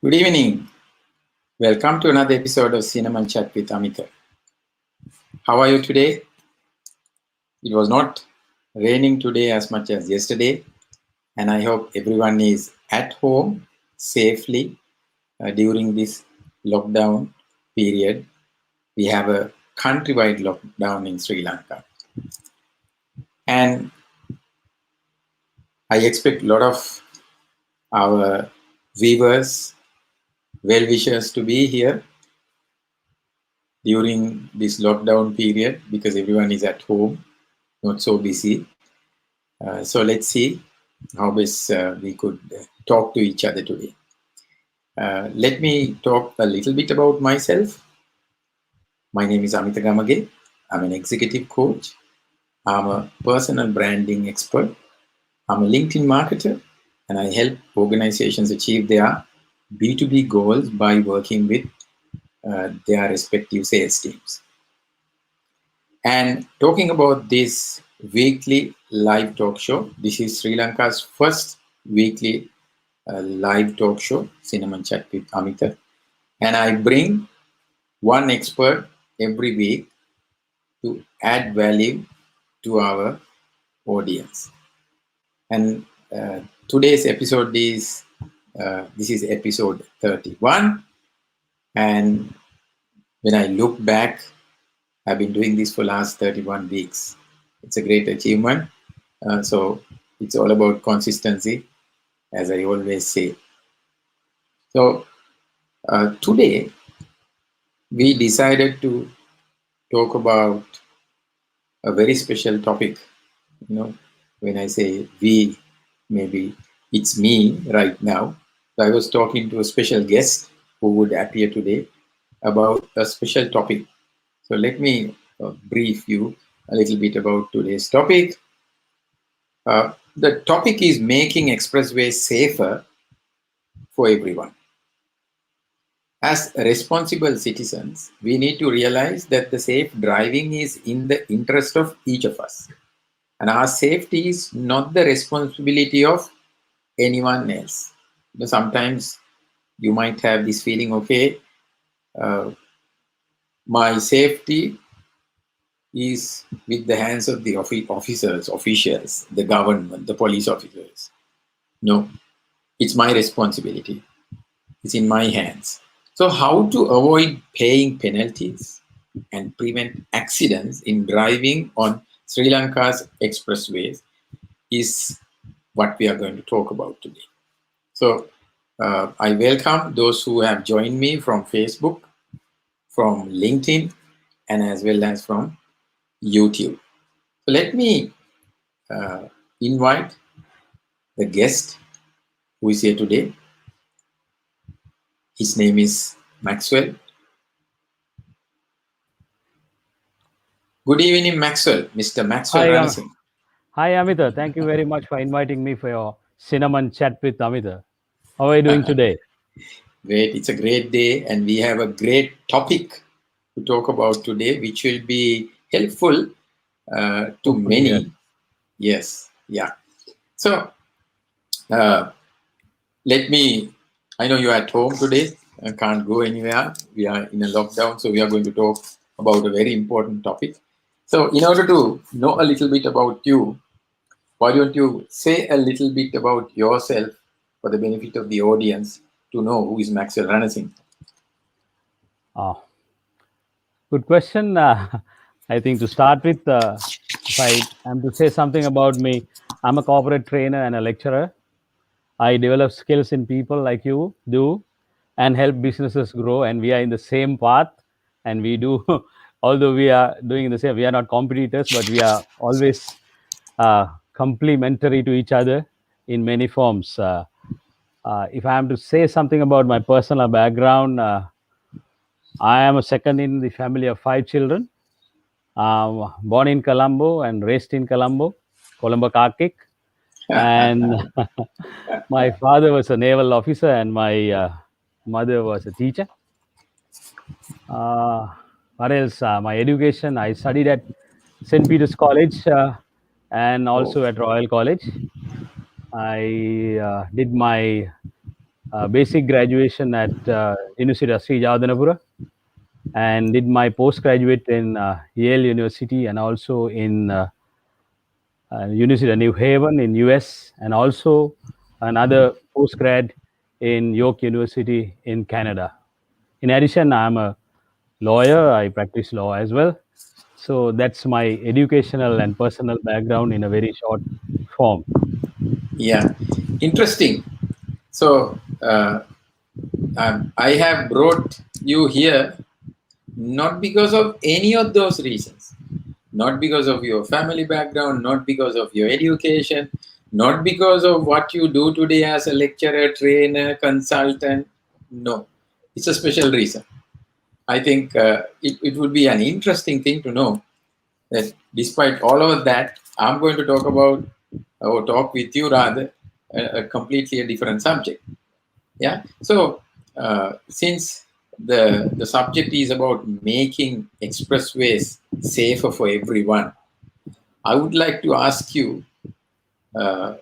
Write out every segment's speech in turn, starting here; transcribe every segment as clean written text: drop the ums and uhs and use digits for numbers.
Good evening. Welcome to another episode of Cinema Chat with Amita. How are you today? It was not raining today as much as yesterday, and I hope everyone is at home safely during this lockdown period. We have a countrywide lockdown in Sri Lanka, and I expect a lot of our viewers, well wishers to be here during this lockdown period because everyone is at home, not so busy. So let's see how best we could talk to each other today. Let me talk a little bit about myself. My name is Amita Gamage. I'm an executive coach. I'm a personal branding expert. I'm a LinkedIn marketer, and I help organizations achieve their B2B goals by working with their respective sales teams. And talking about this weekly live talk show, this is Sri Lanka's first weekly live talk show, Cinnamon Chat with Amita. And I bring one expert every week to add value to our audience. And today's episode is this is episode 31. And when I look back, I've been doing this for last 31 weeks. It's a great achievement. So it's all about consistency, as I always say. So today we decided to talk about a very special topic. You know, when I say we, maybe it's me right now. So I was talking to a special guest who would appear today about a special topic. So let me brief you a little bit about today's topic. The topic is making expressways safer for everyone. As responsible citizens, we need to realize that the safe driving is in the interest of each of us. And our safety is not the responsibility of anyone else. Sometimes you might have this feeling, okay, uh, my safety is with the hands of the officials, the government, the police officers. No, it's my responsibility. It's in my hands. So, how to avoid paying penalties and prevent accidents in driving on Sri Lanka's expressways is what we are going to talk about today. So, I welcome those who have joined me from Facebook, from LinkedIn, and as well as from YouTube. So, let me invite the guest who is here today. His name is Maxwell. Good evening, Maxwell. Mr. Maxwell Ranasim. Hi, Amita. Thank you very much for inviting me for your cinnamon chat with Amita. How are you doing today? Great. It's a great day, and we have a great topic to talk about today, which will be helpful to many. Yes. Yeah. So, let me, I know you're at home today. I can't go anywhere. We are in a lockdown, so we are going to talk about a very important topic. So, in order to know a little bit about you, why don't you say a little bit about yourself for the benefit of the audience to know who is Maxwell Ranasim? Oh, good question. I think to start with, if I am to say something about me, I'm a corporate trainer and a lecturer. I develop skills in people like you do and help businesses grow. And we are in the same path. And we do, although we are doing the same, we are not competitors, but we are always complementary to each other in many forms. If I am to say something about my personal background, I am a second in the family of 5 children. Born in Colombo and raised in Colombo Karkik. And my father was a naval officer and my mother was a teacher. What else? My education, I studied at St. Peter's College and also at Royal College. I did my basic graduation at University of Sri Jawadanapura, and did my postgraduate in Yale University and also in University of New Haven in US, and also another postgrad in York University in Canada. In addition, I'm a lawyer. I practice law as well. So that's my educational and personal background in a very short form. Yeah, interesting. So I have brought you here not because of any of those reasons, not because of your family background, not because of your education, not because of what you do today as a lecturer, trainer, consultant. No, it's a special reason. I think it would be an interesting thing to know that despite all of that, I'm going to talk about or talk with you rather a completely a different subject. Yeah. So since the subject is about making expressways safer for everyone, I would like to ask you uh,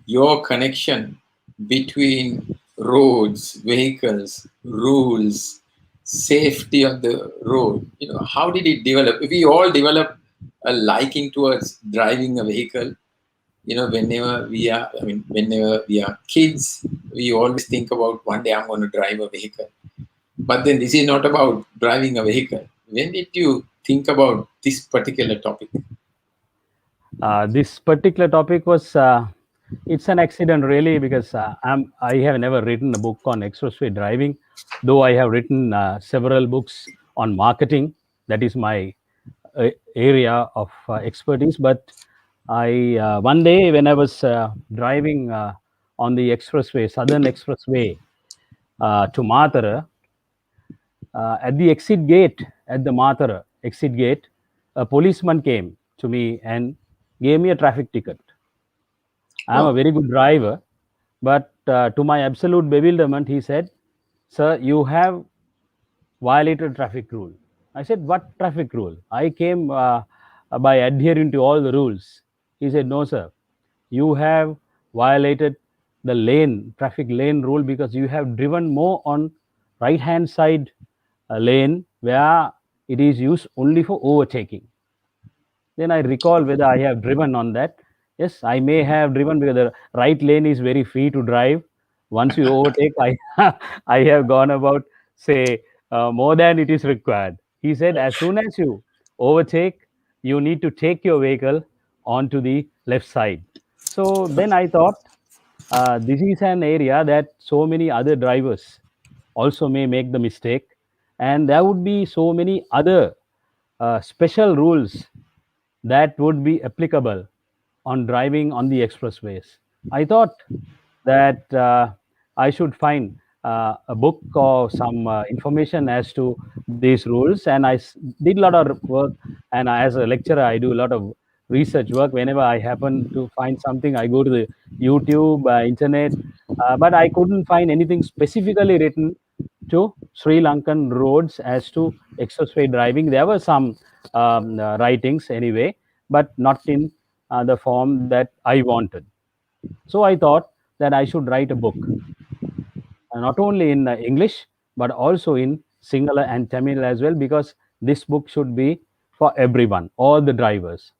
your connection between roads, vehicles, rules, safety of the road. You know, how did it develop? We all develop a liking towards driving a vehicle. You know, whenever we are kids, we always think about one day I'm going to drive a vehicle. But then this is not about driving a vehicle. When did you think about this particular topic? This particular topic was it's an accident really because I have never written a book on expressway driving, though I have written several books on marketing. That is my area of expertise. But I one day when I was driving on the expressway, Southern Expressway to Matara, at the exit gate at the Matara exit gate, a policeman came to me and gave me a traffic ticket. I am a Wow. very good driver, but to my absolute bewilderment, he said, "Sir, you have violated traffic rule." I said, "What traffic rule? I came by adhering to all the rules." He said, "No, sir, you have violated the traffic lane rule because you have driven more on right hand side lane where it is used only for overtaking." Then I recall whether I have driven on that. Yes, I may have driven because the right lane is very free to drive. Once you overtake, I I have gone about say more than it is required. He said, as soon as you overtake, you need to take your vehicle onto the left side. So then I thought this is an area that so many other drivers also may make the mistake, and there would be so many other special rules that would be applicable on driving on the expressways. I thought that I should find a book or some information as to these rules, and did a lot of work. And as a lecturer, I do a lot of research work. Whenever I happen to find something, I go to the YouTube, internet, but I couldn't find anything specifically written to Sri Lankan roads as to expressway driving. There were some writings anyway, but not in the form that I wanted. So I thought that I should write a book, not only in English, but also in Sinhala and Tamil as well, because this book should be for everyone, all the drivers.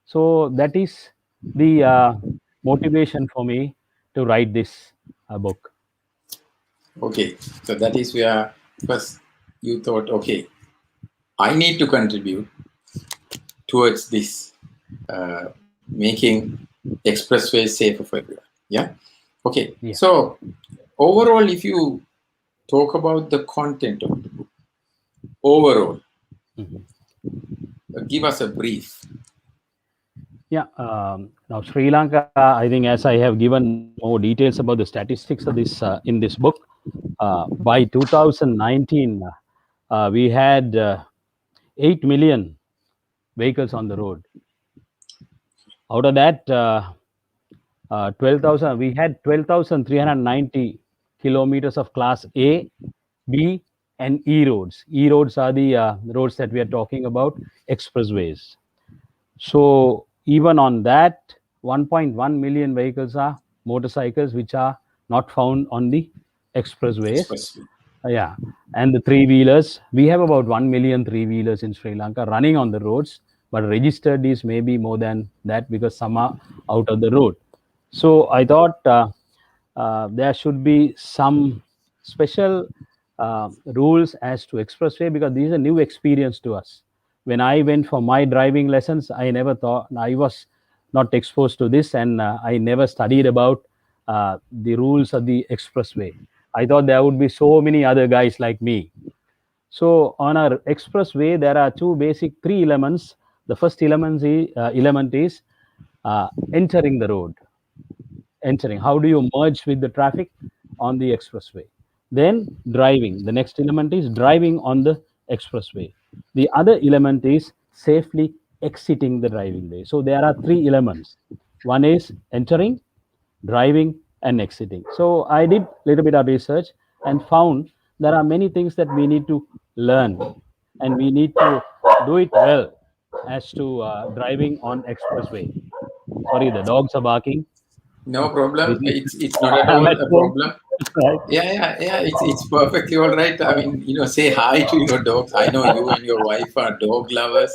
So that is the motivation for me to write this book. Okay. So that is where first you thought, okay, I need to contribute towards this making expressways safer for everyone. Yeah. Okay. Yeah. So overall, if you talk about the content of the book, overall, Mhm. give us a brief. Yeah. Now, Sri Lanka, I think, as I have given more details about the statistics of this in this book, by 2019, we had 8 million vehicles on the road. Out of that, 12,000, we had 12,390 kilometers of Class A, B, and E roads. E roads are the roads that we are talking about, expressways. So even on that, 1.1 million vehicles are motorcycles which are not found on the expressways. Expressway. Yeah, and the three wheelers. We have about 1 million three wheelers in Sri Lanka running on the roads, but registered is maybe more than that because some are out of the road. So I thought there should be some special rules as to expressway because this is a new experience to us. When I went for my driving lessons, I never thought I was not exposed to this, and I never studied about the rules of the expressway. I thought there would be so many other guys like me. So on our expressway, there are two basic three elements. The first element is entering the road. Entering. How do you merge with the traffic on the expressway? Then driving. The next element is driving on the expressway. The other element is safely exiting the driving way. So there are three elements. One is entering, driving, and exiting. So I did a little bit of research and found there are many things that we need to learn, and we need to do it well as to driving on expressway. Sorry, the dogs are barking. No problem. This is It's not at I'm all at a home, problem. right? Yeah. It's perfectly all right. I mean, say hi to your dogs. I know you and your wife are dog lovers.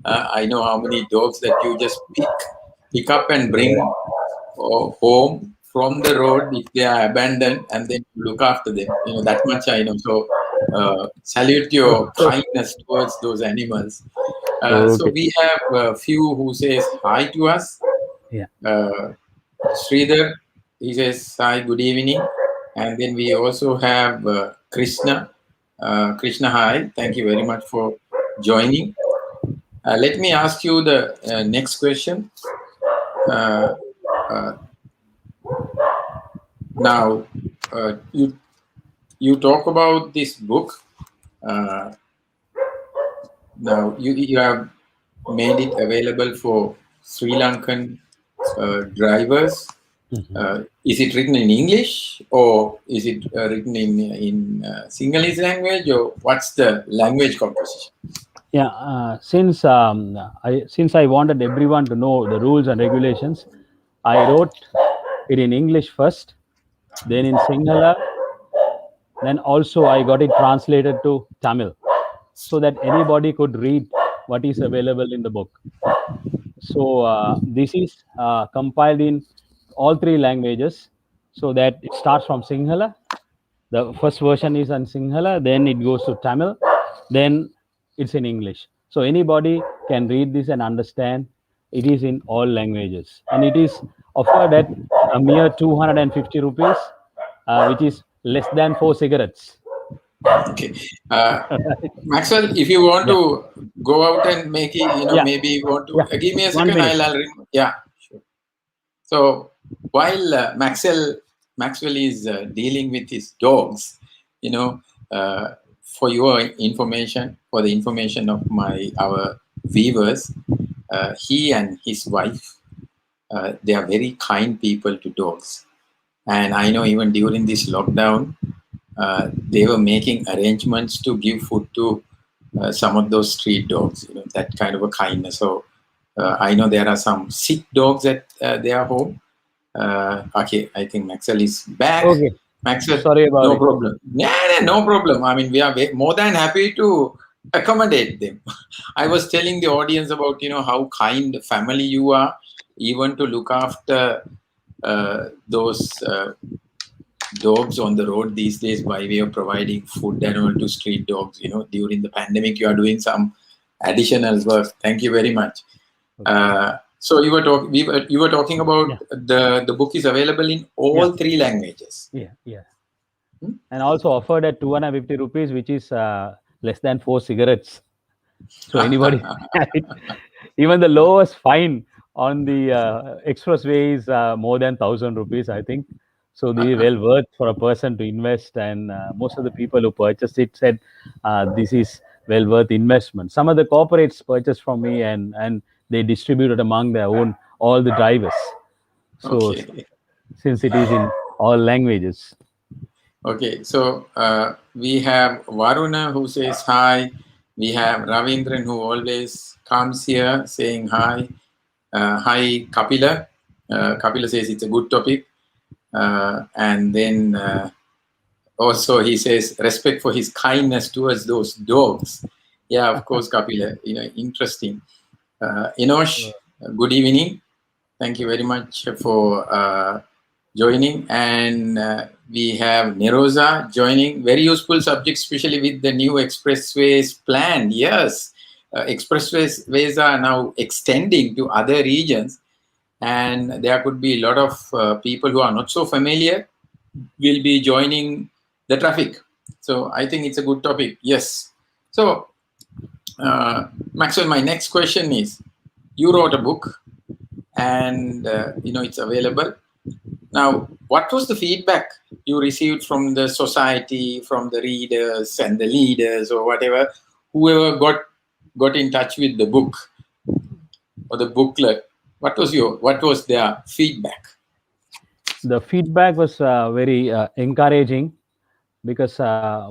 I know how many dogs that you just pick up and bring home from the road if they are abandoned, and then you look after them. That much I know. So salute your kindness towards those animals. So Okay. we have a few who says hi to us. Yeah. Uh, Sridhar, he says hi, good evening. And then we also have Krishna. Krishna, hi. Thank you very much for joining. Let me ask you the next question. Uh, uh, Now, you talk about this book. Uh, Now you have made it available for Sri Lankan drivers. Is it written in English, or is it written in Sinhalese language, or what's the language composition? Yeah. Since I wanted everyone to know the rules and regulations, I wrote it in English first, then in Sinhala, then also I got it translated to Tamil, so that anybody could read what is available in the book. So this is compiled in all three languages, so that it starts from Sinhala. The first version is in Sinhala, then it goes to Tamil, then it's in English. So anybody can read this and understand. It is in all languages, and it is offered at a mere 250 rupees, which is less than four cigarettes. Okay. Maxwell, if you want Yeah, to go out and make it, yeah, maybe you want to yeah. give me a One second. minute. Yeah, sure. So while Maxwell is dealing with his dogs, you know, for your information, for the information of our viewers, he and his wife, they are very kind people to dogs. And I know even during this lockdown, they were making arrangements to give food to some of those street dogs. That kind of a kindness. So I know there are some sick dogs at their home. Okay, I think Maxwell is back. Okay, Maxwell, sorry about no it. problem. Yeah, no problem. I mean, we are more than happy to accommodate them. I was telling the audience about how kind family you are, even to look after those dogs on the road these days by way of providing food and all to street dogs. During the pandemic, you are doing some additional work. Thank you very much. Okay. So you were talking about Yeah, the book is available in yeah, all three languages. yeah, yeah. Hmm? And also offered at 250 rupees, which is less than four cigarettes. So anybody, even the lowest fine on the expressway is more than 1,000 rupees, I think. So the well worth for a person to invest, and most of the people who purchased it said this is well worth investment. Some of the corporates purchased from me, and they distributed among their own all the drivers. So Okay. since it is in all languages. Okay. So we have Varuna who says hi. We have Ravindran who always comes here saying hi. Hi, Kapila. Kapila says it's a good topic. And then Also, he says respect for his kindness towards those dogs. Yeah, of course, Kapila. Interesting. Inosh, good evening. Thank you very much for joining. And we have Neroza joining. Very useful subject, especially with the new expressways planned. Yes, expressways are now extending to other regions, and there could be a lot of people who are not so familiar will be joining the traffic. So I think it's a good topic. Yes. So, Maxwell, my next question is: you wrote a book, and it's available now. What was the feedback you received from the society, from the readers and the leaders, or whatever, whoever got in touch with the book or the booklet? What was their feedback? The feedback was very encouraging because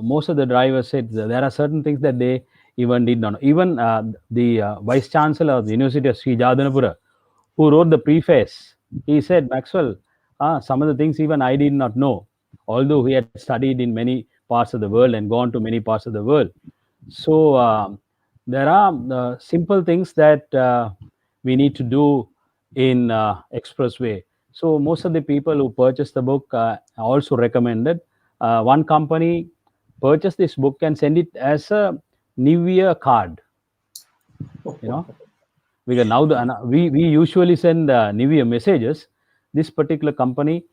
most of the drivers said that there are certain things that they even did not know. Even the vice chancellor of the University of Sri Jadanapura, who wrote the preface, he said, Maxwell, some of the things even I did not know, although he had studied in many parts of the world and gone to many parts of the world. So there are simple things that we need to do in Expressway. So most of the people who purchased the book also recommended. One company purchased this book and send it as a New Year card. You know, because now we usually send New Year messages. This particular company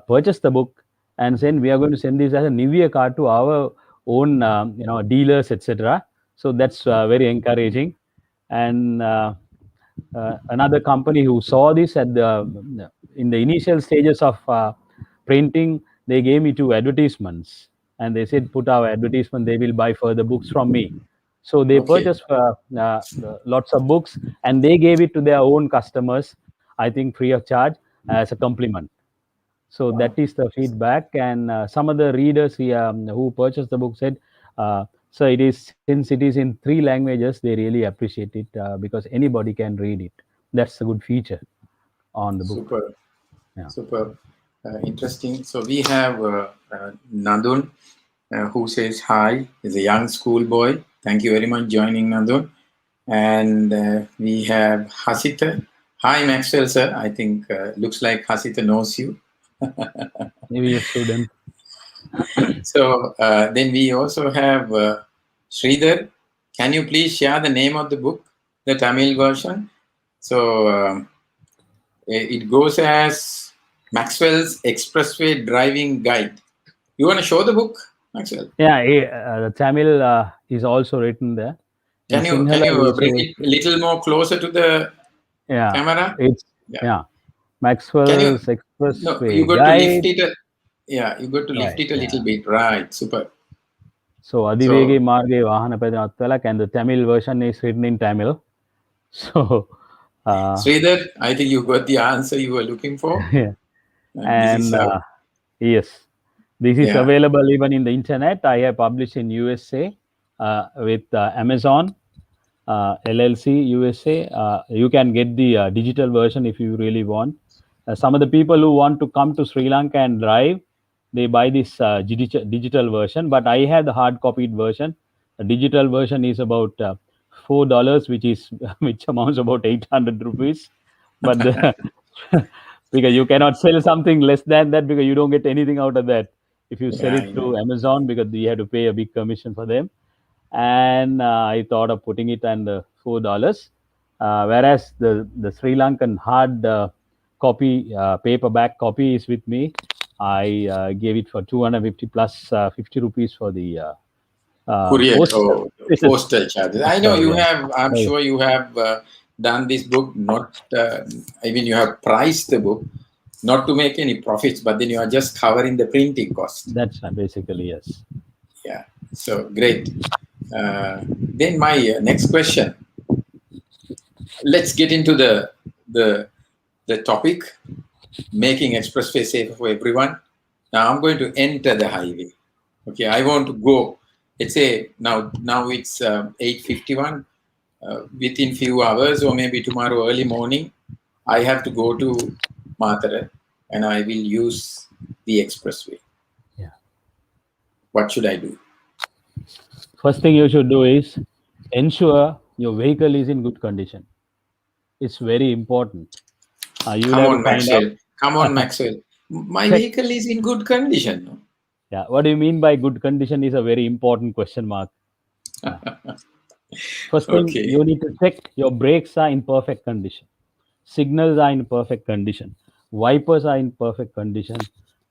purchased the book and said we are going to send this as a New Year card to our own dealers, etc. So that's very encouraging. And another company who saw this at the in the initial stages of printing, they gave me two advertisements and they said put our advertisement, they will buy further books from me. So they Okay, purchased lots of books and they gave it to their own customers, I think free of charge, as a compliment. So that wow, is the feedback. And some of the readers who purchased the book said, so it is, since it is in three languages, they really appreciate it because anybody can read it. That's a good feature on the book. super. Yeah. Super interesting. So we have Nadun who says hi. He's a young schoolboy. Thank you very much joining Nadun. And we have Hasita. Hi Maxwell sir. I think looks like Hasita knows you. Maybe a student. So then we also have Sridhar. Can you please share the name of the book, the Tamil version? So it goes as Maxwell's Expressway Driving Guide. You want to show the book, Maxwell? Yeah, the Tamil is also written there. In Can Sinhala, you we bring say, it a little more closer to the yeah, camera? it's, Yeah. yeah, Can you? Maxwell's No, you Expressway got to lift Guide. it. Yeah, you got to lift Right, it a little yeah. bit. Right. Super. So Adivege So, Marge Vahana Pedanattalak, and the Tamil version is written in Tamil. So uh, Sridhar, I think you got the answer you were looking for. yeah. And this is And how. yes, this is Yeah. available even in the internet. I have published in USA with Amazon LLC USA. You can get the digital version if you really want. Some of the people who want to come to Sri Lanka and drive, they buy this digital version. But I have the hard copied version. The digital version is about $4, which is which amounts about 800 rupees. But the, because you cannot sell something less than that because you don't get anything out of that if you sell Yeah, it I know. through Amazon because you have to pay a big commission for them. And I thought of putting it under $4. Whereas the Sri Lankan hard copy, paperback copy is with me. I gave it for 250 plus 50 rupees for the Courier postal. or This is postal charges. I know postal, you yeah. have, I'm Oh, yeah. sure you have done this book, not, I mean, you have priced the book not to make any profits, but then you are just covering the printing cost. That's basically yes. Yeah. So great. Then my next question. Let's get into the the topic, making expressway safer for everyone. Now I'm going to enter the highway. Okay, I want to go. Let's say now it's 8:51. Within few hours or maybe tomorrow early morning, I have to go to Matara and I will use the expressway. Yeah. What should I do? First thing you should do is ensure your vehicle is in good condition. It's very important. You will Come have to on, find Maxwell. Come on, out. Maxwell. My Check. vehicle is in good condition. No? Yeah. What do you mean by good condition is a very important question mark. Yeah. First thing Okay. you need to check your brakes are in perfect condition. Signals are in perfect condition. Wipers are in perfect condition.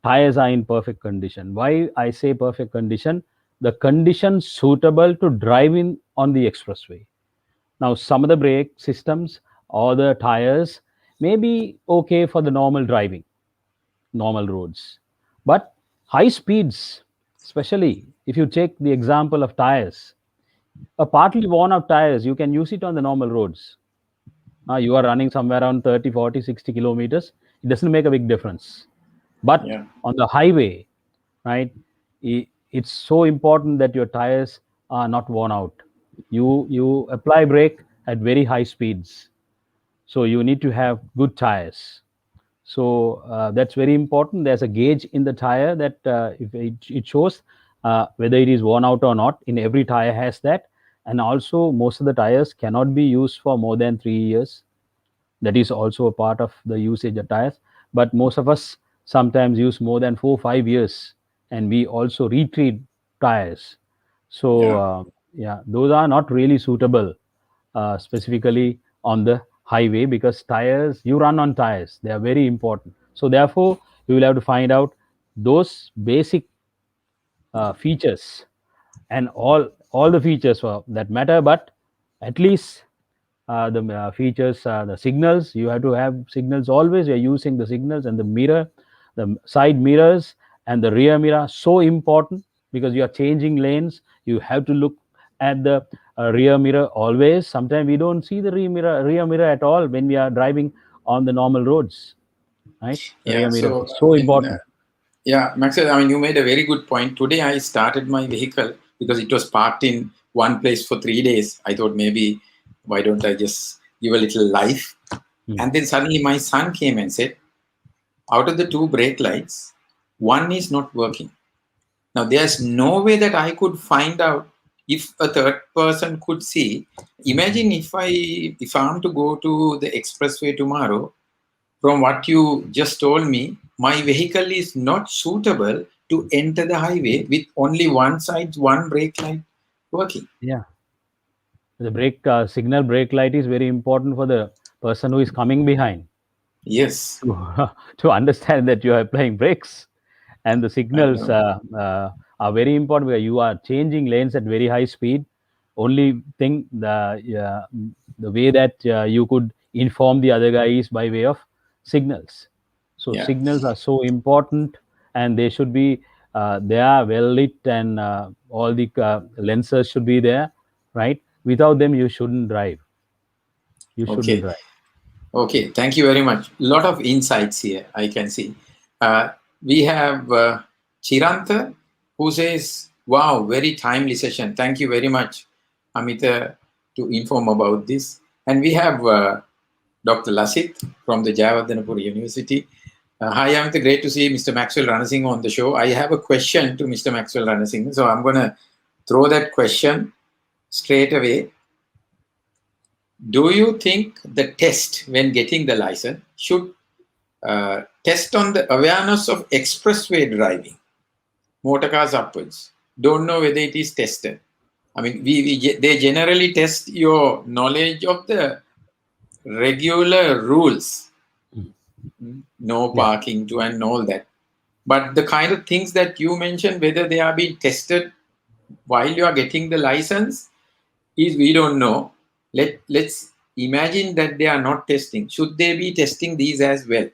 Tires are in perfect condition. Why I say perfect condition? The condition suitable to drive in on the expressway. Now, some of the brake systems or the tires may be okay for the normal driving, normal roads. But high speeds, especially if you take the example of tires, a partly worn out tires, you can use it on the normal roads. You are running somewhere around 30, 40, 60 kilometers. It doesn't make a big difference. But Yeah. on the highway, right, it's so important that your tires are not worn out. You apply brake at very high speeds. So you need to have good tires. So that's very important. There's a gauge in the tire that if it shows whether it is worn out or not. In every tire has that, and also most of the tires cannot be used for more than 3 years. That is also a part of the usage of tires. But most of us sometimes use more than 4 5 years, and we also retreat tires. So Yeah. yeah, those are not really suitable specifically on the highway, because tires, you run on tires, they are very important. So therefore you will have to find out those basic features, and all the features for that matter. But at least the features, the signals, you have to have signals always. You're using the signals, and the mirror, the side mirrors and the rear mirror, so important, because you are changing lanes. You have to look at the rear mirror always. Sometimes we don't see the rear mirror at all when we are driving on the normal roads, right? The Yeah. rear mirror So, is so I mean, important. yeah, Maxwell, I mean, you made a very good point. Today, I started my vehicle because it was parked in one place for 3 days. I thought maybe, why don't I just give a little life? Hmm. And then suddenly my son came and said, out of the two brake lights, one is not working. Now, there's no way that I could find out if a third person could see. Imagine if I'm to go to the expressway tomorrow. From what you just told me, my vehicle is not suitable to enter the highway with only one side, one brake light working. Yeah, the brake signal brake light is very important for the person who is coming behind Yes, to, to understand that you are applying brakes. And the I signals know. are very important, where you are changing lanes at very high speed. Only thing, the way that you could inform the other guy is by way of signals. So Yeah. signals are so important, and they should be they are well lit, and all the lenses should be there, right? Without them, you shouldn't drive. You shouldn't Okay. drive. Okay. Thank you very much. Lot of insights here, I can see. We have Chiranta who says, wow, very timely session. Thank you very much, Amita, to inform about this. And we have Dr. Lasit from the Jayawardenepur University. Hi, Amita. Great to see Mr. Maxwell Ranasim on the show. I have a question to Mr. Maxwell Ranasim. So I'm going to throw that question straight away. Do you think the test when getting the license should test on the awareness of expressway driving, motor cars upwards? Don't know whether it is tested. I mean, they generally test your knowledge of the regular rules, no Yeah. parking to and all that. But the kind of things that you mentioned, whether they are being tested while you are getting the license, is we don't know. Let's imagine that they are not testing. Should they be testing these as well?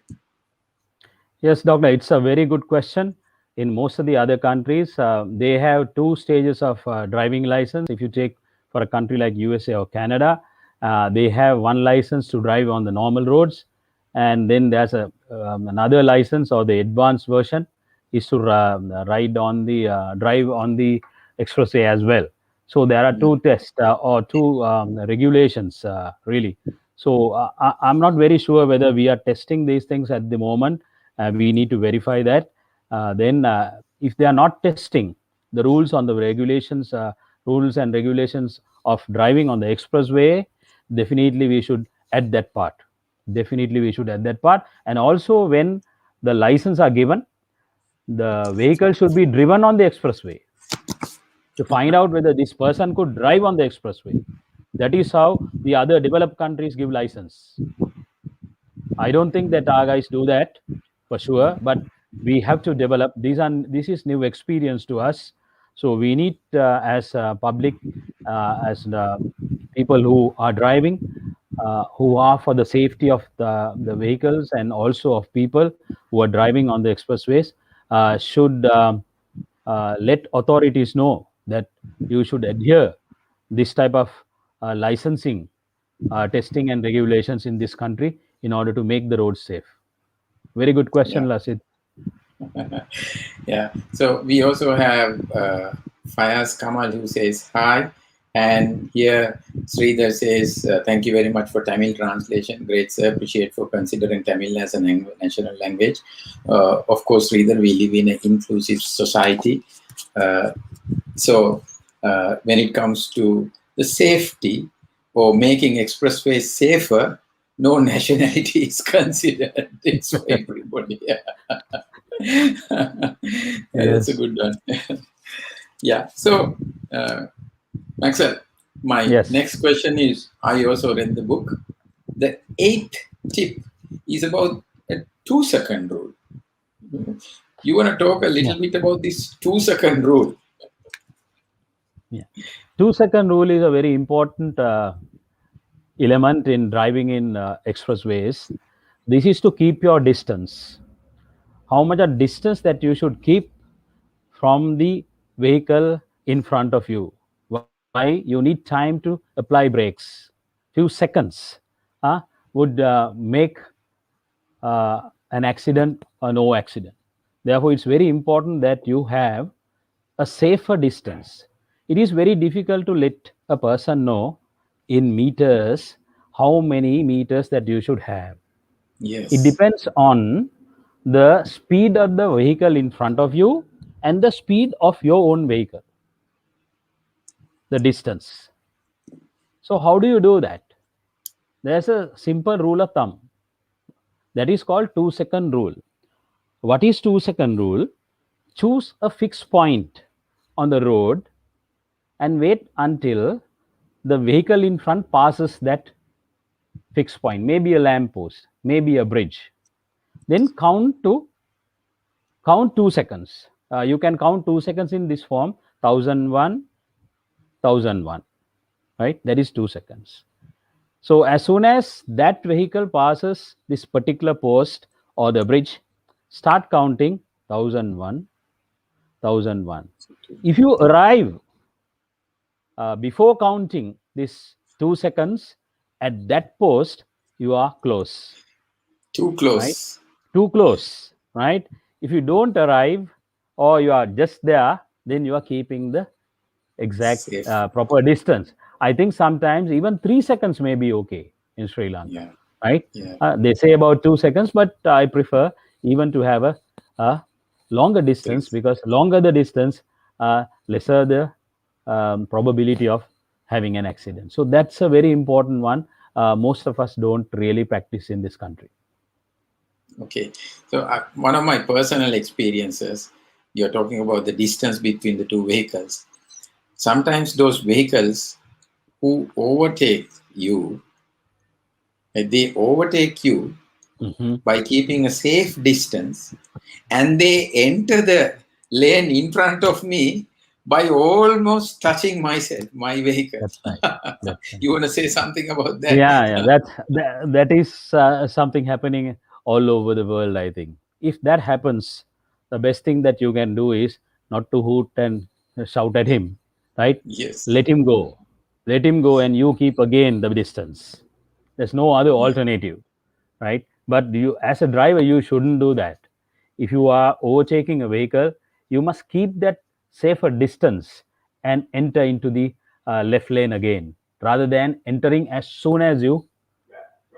Yes, doctor, it's a very good question. In most of the other countries, they have two stages of driving license. If you take for a country like USA or Canada, they have one license to drive on the normal roads, and then there's another license, or the advanced version is to ride on the drive on the expressway as well. So there are Mm. two tests or two regulations really. So I'm not very sure whether we are testing these things at the moment. We need to verify that. Then, if they are not testing, the rules on the regulations, rules and regulations of driving on the expressway, definitely we should add that part. Definitely we should add that part. And also, when the license are given, the vehicle should be driven on the expressway to find out whether this person could drive on the expressway. That is how the other developed countries give license. I don't think that our guys do that for sure, but we have to develop these. And this is new experience to us, so we need, as public, as the people who are driving, who are for the safety of the vehicles and also of people who are driving on the expressways, should let authorities know that you should adhere this type of licensing, testing and regulations in this country in order to make the roads safe. Very good question, Yeah. Lasit. Yeah. So we also have Fayaz Kamal who says hi. And here Sridhar says, thank you very much for Tamil translation. Great, sir. Appreciate for considering Tamil as a national language. Of course, Sridhar, we live in an inclusive society. Uh, so when it comes to the safety or making expressways safer, no nationality is considered. It's for everybody. Yeah, that's a Yes. good one. Yeah. So, Maxwell, my Yes. next question is: I also read the book. The eighth tip is about a 2 second rule. You want to talk a Yeah. little bit about this 2 second rule? Yeah. 2 second rule is a very important element in driving in expressways. This is to keep your distance. How much a distance that you should keep from the vehicle in front of you. Why? You need time to apply brakes. Few seconds would make an accident or no accident. Therefore, it's very important that you have a safer distance. It is very difficult to let a person know in meters how many meters that you should have. It Yes. depends on the speed of the vehicle in front of you and the speed of your own vehicle, the distance. So, how do you do that? There's a simple rule of thumb that is called 2 second rule. What is 2 second rule? Choose a fixed point on the road and wait until the vehicle in front passes that fixed point, maybe a lamp post, maybe a bridge. Then count 2 seconds. You can count 2 seconds in this form: 1001, 1001, right? That is 2 seconds. So as soon as that vehicle passes this particular post or the bridge, start counting 1001, 1001. If you arrive before counting this 2 seconds at that post, you are close, Too right? close. Too close, right? If you don't arrive or you are just there, then you are keeping the exact Safe. proper distance. I think sometimes even 3 seconds may be okay in Sri Lanka, Yeah. right? Yeah. They say about 2 seconds, but I prefer even to have a longer distance, Please. because longer the distance, lesser the probability of having an accident. So that's a very important one. Most of us don't really practice in this country. Okay. So one of my personal experiences, you're talking about the distance between the two vehicles. Sometimes those vehicles who overtake you, they overtake you Hmm. by keeping a safe distance, and they enter the lane in front of me by almost touching my vehicle. That's right. That's right. You want to say something about that? Yeah, yeah, that is something happening all over the world, I think. If that happens, the best thing that you can do is not to hoot and shout at him, right? Yes. Let him go. Let him go, and you keep again the distance. There's no other Yeah. alternative, right? But you, as a driver, you shouldn't do that. If you are overtaking a vehicle, you must keep that safer distance and enter into the left lane again, rather than entering as soon as you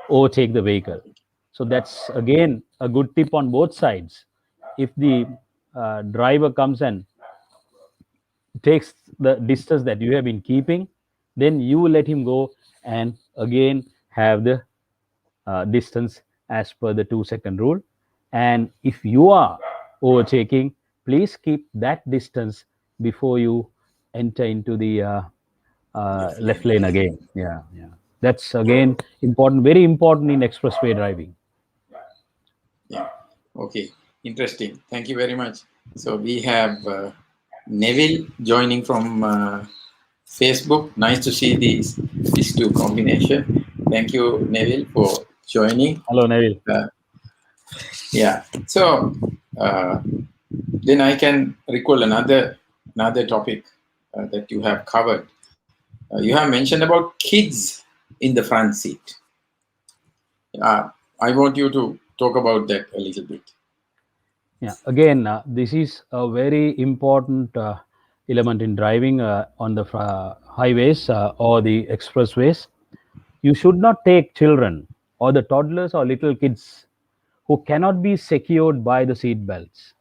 overtake the vehicle. So that's again a good tip on both sides. If the driver comes and takes the distance that you have been keeping, then you will let him go and again have the distance as per the 2 second rule. And if you are overtaking, please keep that distance before you enter into the left left lane. lane Yeah, again. Yeah, yeah. That's again important, very important in expressway driving. yeah. Okay, interesting. Thank you very much. So we have Neville joining from Facebook. Nice to see these two combination. Thank you, Neville, for joining. Hello, Neville. Uh, yeah. So uh, then I can recall another topic that you have covered. You have mentioned about kids in the front seat. Uh, I want you to talk about that a little bit. Yeah, again, this is a very important element in driving on the highways or the expressways. You should not take children or the toddlers or little kids who cannot be secured by the seat belts.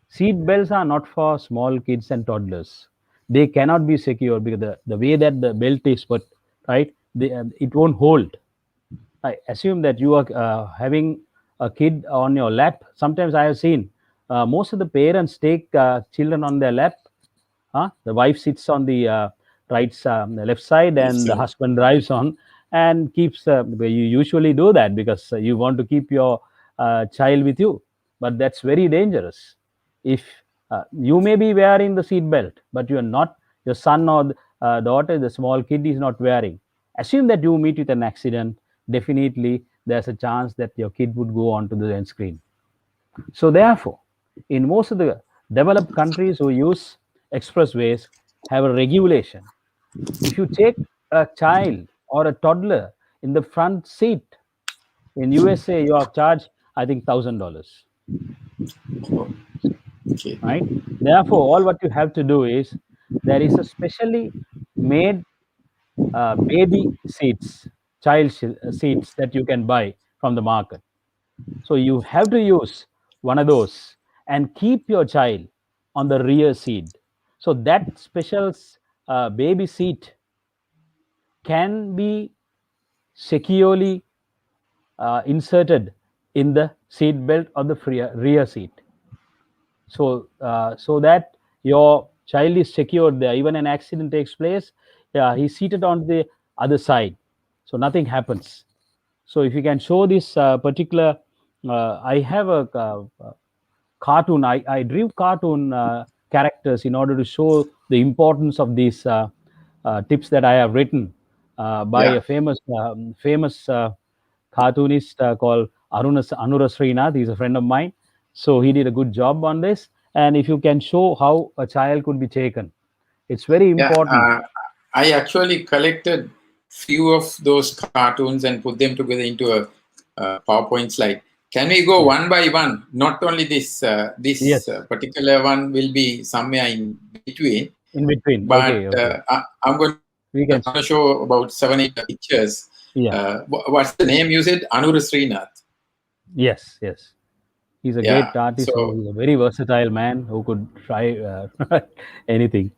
Seat belts are not for small kids and toddlers. They cannot be secured because the way that the belt is put, right, it won't hold. I assume that you are having a kid on your lap. Sometimes I have seen most of the parents take children on their lap. The wife sits on the the left side, Left and the side. husband drives on and keeps. You usually do that because you want to keep your child with you, but that's very dangerous. If you may be wearing the seat belt, but you are not, your son or daughter, the small kid is not wearing. Assume that you meet with an accident. Definitely, there's a chance that your kid would go onto the end screen. So, therefore, in most of the developed countries who use expressways, have a regulation. If you take a child or a toddler in the front seat in USA, you are charged, I think, $1,000. Oh, okay. Right? Therefore, all what you have to do is there is a specially made baby seats, seats that you can buy from the market. So you have to use one of those and keep your child on the rear seat. So that special baby seat can be securely inserted in the seat belt of the rear seat. So that your child is secured there. Even an accident takes place, yeah, he's seated on the other side, so nothing happens. So if you can show this particular, I have a cartoon. I drew cartoon characters in order to show the importance of these tips that I have written by Yeah, a famous cartoonist called Anura Srinath. He's a friend of mine. So he did a good job on this. And if you can show how a child could be taken, it's very yeah. important. I actually collected few of those cartoons and put them together into a PowerPoint slide. Can we go Yeah. one by one? Not only this Yes. particular one will be somewhere in between, In between. but Okay. Okay. I'm going to show We can. about 7 8 pictures. Yeah. What's the name you said? Anur Srinath. Yes. Yes. He's a Yeah. great artist. So He's a very versatile man who could try anything.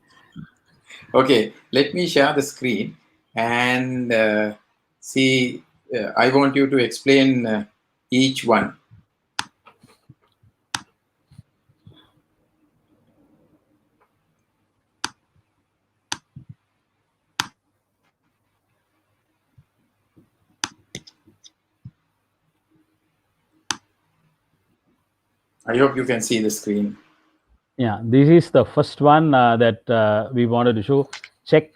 okay, let me share the screen and see. I want you to explain each one. I hope you can see the screen. Yeah, this is the first one that we wanted to show. Check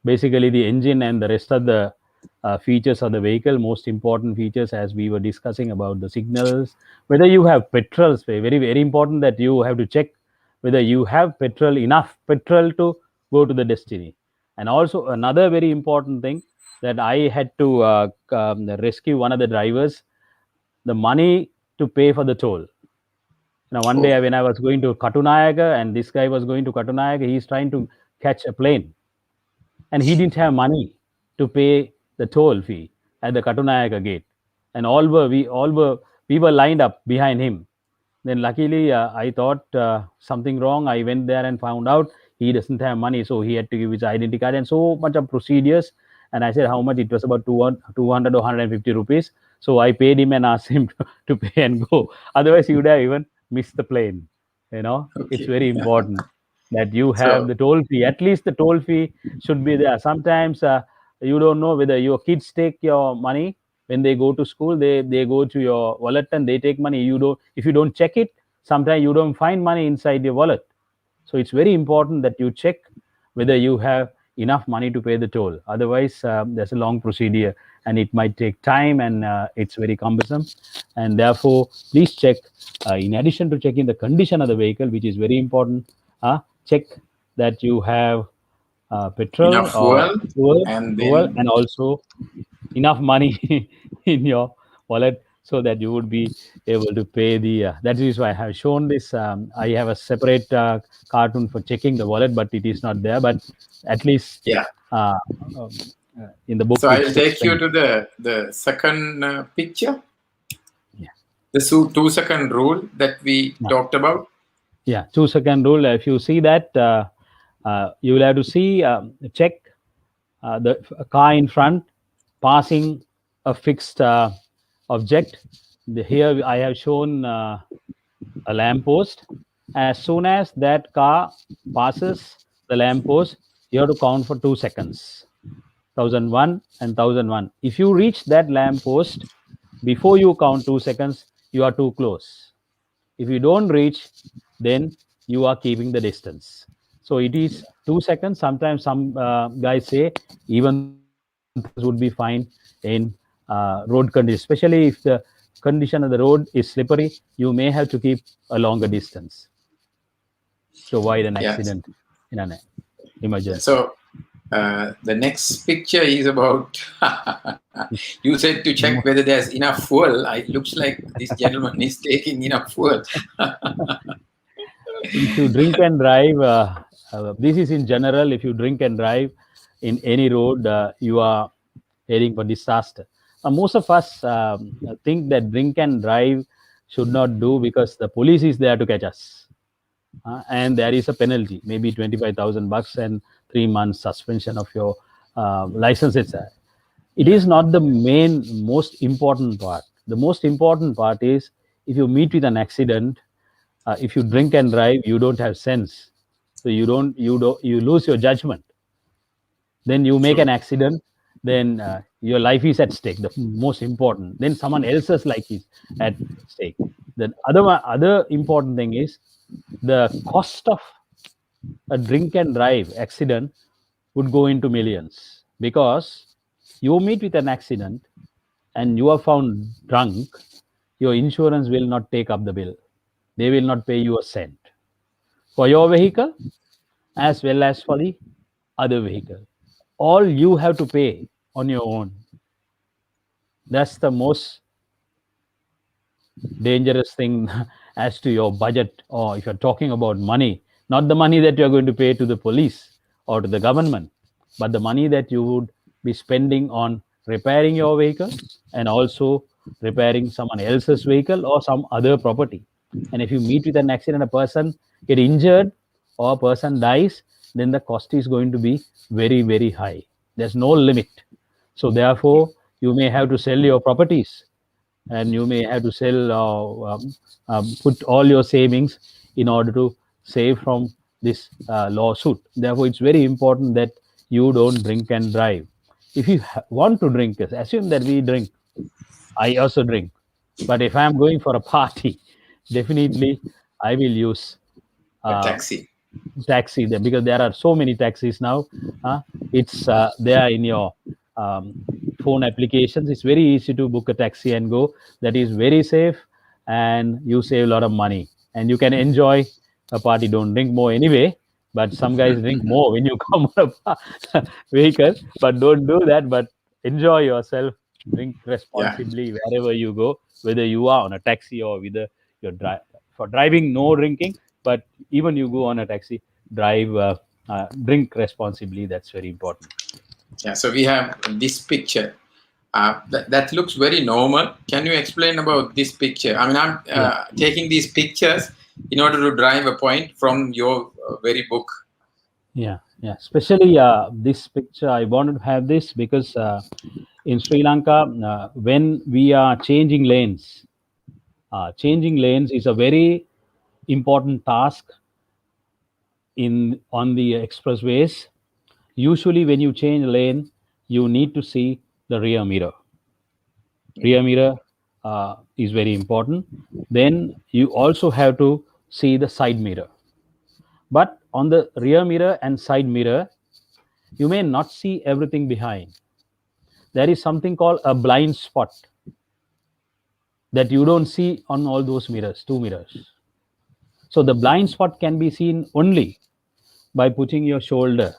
basically the engine and the rest of the features of the vehicle. Most important features, as we were discussing about the signals, whether you have petrol. Very very important that you have to check whether you have petrol, enough petrol to go to the destiny. And also another very important thing that I had to rescue one of the drivers, the money to pay for the toll. Now, one Oh, day when I was going to Katunayaga and this guy was going to Katunayaga, he's trying to catch a plane and he didn't have money to pay the toll fee at the Katunayaga gate. And we were lined up behind him. Then luckily, I thought something wrong. I went there and found out he doesn't have money, so he had to give his identity card and so much of procedures. And I said how much it was, about 200 or 150 rupees. So I paid him and asked him to pay and go. Otherwise, he would have even missed the plane. It's Okay. very important that you have So the toll fee. At least the toll fee should be there. Sometimes you don't know whether your kids take your money when they go to school. They go to your wallet and they take money. You don't, if you don't check it, sometimes you don't find money inside your wallet. So it's very important that you check whether you have enough money to pay the toll. Otherwise, there's a long procedure and it might take time, and it's very cumbersome. And therefore, please check. In addition to checking the condition of the vehicle, which is very important, check that you have petrol enough or fuel, fuel, and fuel, then and also enough money in your wallet so that you would be able to pay the that is why I have shown this. I have a separate cartoon for checking the wallet, but it is not there. But at least yeah. uh, um, in the book So I'll it's take you explained. to the second picture, Yeah. the 2 second rule that we Yeah. talked about. Yeah, 2 second rule. If you see that, you will have to see, check the car in front passing a fixed object. Here I have shown a lamppost. As soon as that car passes the lamppost, you have to count for 2 seconds. 1001 and 1001. If you reach that lamppost before you count 2 seconds, you are too close. If you don't reach, then you are keeping the distance. So it is 2 seconds. Sometimes some guys say even 3 seconds would be fine in road conditions, especially if the condition of the road is slippery. You may have to keep a longer distance to avoid an Yeah. accident in an Yeah. emergency. So the next picture is about. You said to check whether there's enough fuel. It looks like this gentleman is taking enough fuel. If you drink and drive, this is in general. If you drink and drive in any road, you are heading for disaster. Most of us think that drink and drive should not do because the police is there to catch us, and there is a penalty, maybe 25,000 bucks and 3 months suspension of your license. It Yeah. is not the most important part. The most important part is if you meet with an accident, if you drink and drive, you don't have sense, so you lose your judgment. Then you make an True. accident, then your life is at stake. The most important. Then someone else's life is at stake. The other important thing is the cost of a drink and drive accident would go into millions, because you meet with an accident and you are found drunk, your insurance will not take up the bill. They will not pay you a cent for your vehicle as well as for the other vehicle. All you have to pay on your own. That's the most dangerous thing as to your budget, or if you're talking about money, not the money that you're going to pay to the police or to the government, but the money that you would be spending on repairing your vehicle and also repairing someone else's vehicle or some other property. And if you meet with an accident, a person get injured or a person dies, then the cost is going to be very, very high. There's no limit. So therefore, you may have to sell your properties, and you may have to sell, put all your savings in order to save from this lawsuit. Therefore, it's very important that you don't drink and drive. If you want to drink, assume that we drink. I also drink. But if I'm going for a party, definitely I will use A uh, taxi. taxi there, because there are so many taxis now. It's there in your um, phone applications. It's very easy to book a taxi and go. That is very safe, and you save a lot of money, and you can enjoy a party. Don't drink more anyway, but some guys drink more when you come on a vehicle. But don't do that. But enjoy yourself. Drink Yeah. responsibly wherever you go, whether you are on a taxi or whether you're for driving. No drinking, but even you go on a taxi, drive, drink responsibly. That's very important. Yeah. So we have this picture. That looks very normal. Can you explain about this picture? I mean, I'm Yeah. taking these pictures in order to drive a point from your very book. Yeah. Especially this picture, I wanted to have this because in Sri Lanka, when we are changing lanes is a very important task in on the expressways. Usually, when you change lane, you need to see the rear mirror. Yeah. Rear mirror is very important. Then you also have to see the side mirror. But on the rear mirror and side mirror, you may not see everything behind. There is something called a blind spot that you don't see on all those mirrors, two mirrors. So the blind spot can be seen only by putting your shoulder.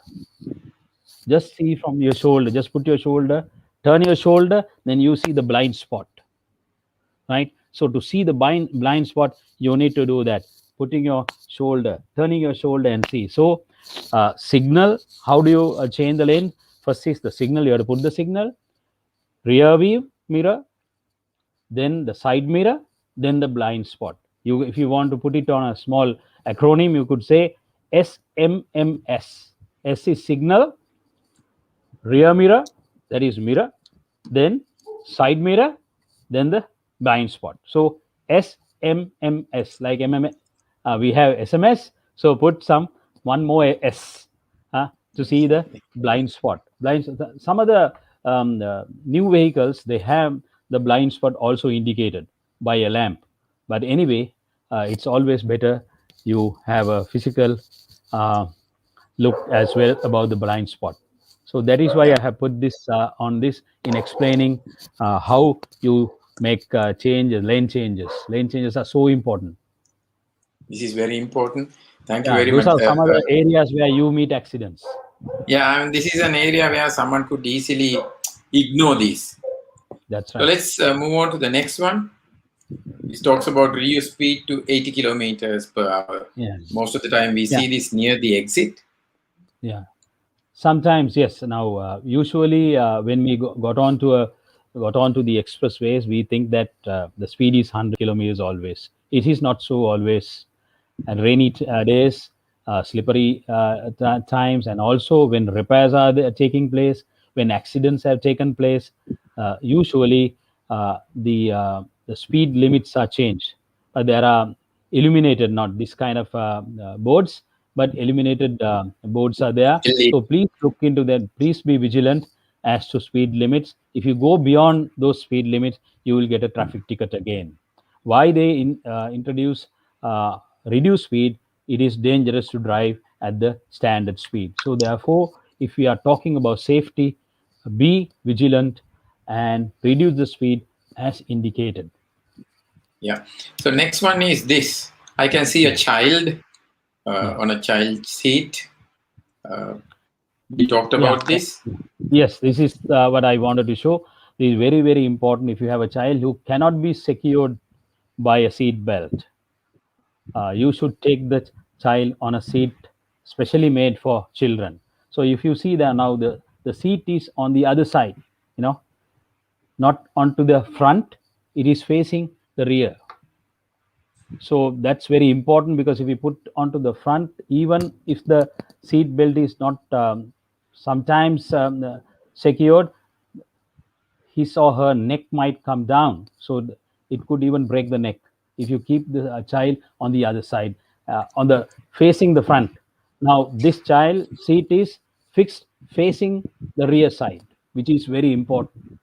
Just see from your shoulder, just put your shoulder, turn your shoulder, then you see the blind spot, right? So to see the blind spot, you need to do that, putting your shoulder, turning your shoulder and see. So signal, how do you change the lane? First is the signal, you have to put the signal, rear view mirror, then the side mirror, then the blind spot. You, if you want to put it on a small acronym, you could say SMMS. S is signal, rear mirror, that is mirror, then side mirror, then the blind spot. So SMMS, like MM, we have SMS. So put some one more S to see the blind spot. Some of the new vehicles, they have the blind spot also indicated by a lamp. But anyway, it's always better you have a physical uh, look as well about the blind spot. So that is why Yeah. I have put this on this in explaining how you make changes, lane changes. Lane changes are so important. This is very important. Thank you Yeah, very those much. are some of the areas where you meet accidents. Yeah, I mean, this is an area where someone could easily ignore this. That's So right. let's move on to the next one. This talks about reduce speed to 80 kilometers per hour. Yes. Most of the time, we Yeah. see this near the exit. Yeah. Sometimes, yes. Now, usually when we got onto the expressways, we think that the speed is 100 kilometers always. It is not so always. And rainy days, slippery times, and also when repairs are taking place, when accidents have taken place, usually the speed limits are changed. There are illuminated, not this kind of boards, but illuminated boards are there. So please look into that. Please be vigilant as to speed limits. If you go beyond those speed limits, you will get a traffic ticket again. Why they introduce reduce speed? It is dangerous to drive at the standard speed. So therefore, if we are talking about safety, be vigilant and reduce the speed as indicated. Yeah. So next one is this. I can see a Yeah, child yeah, on a child seat. Uh, we talked yeah. about this. Yes, this is what I wanted to show. This is very, very important. If you have a child who cannot be secured by a seat belt, you should take the child on a seat specially made for children. So if you see that now the seat is on the other side, you know, not onto the front, it is facing the rear. So that's very important because if we put onto the front, even if the seat belt is not sometimes secured, his or her neck might come down. So it could even break the neck if you keep the child on the other side, on the facing the front. Now this child seat is fixed facing the rear side, which is very important.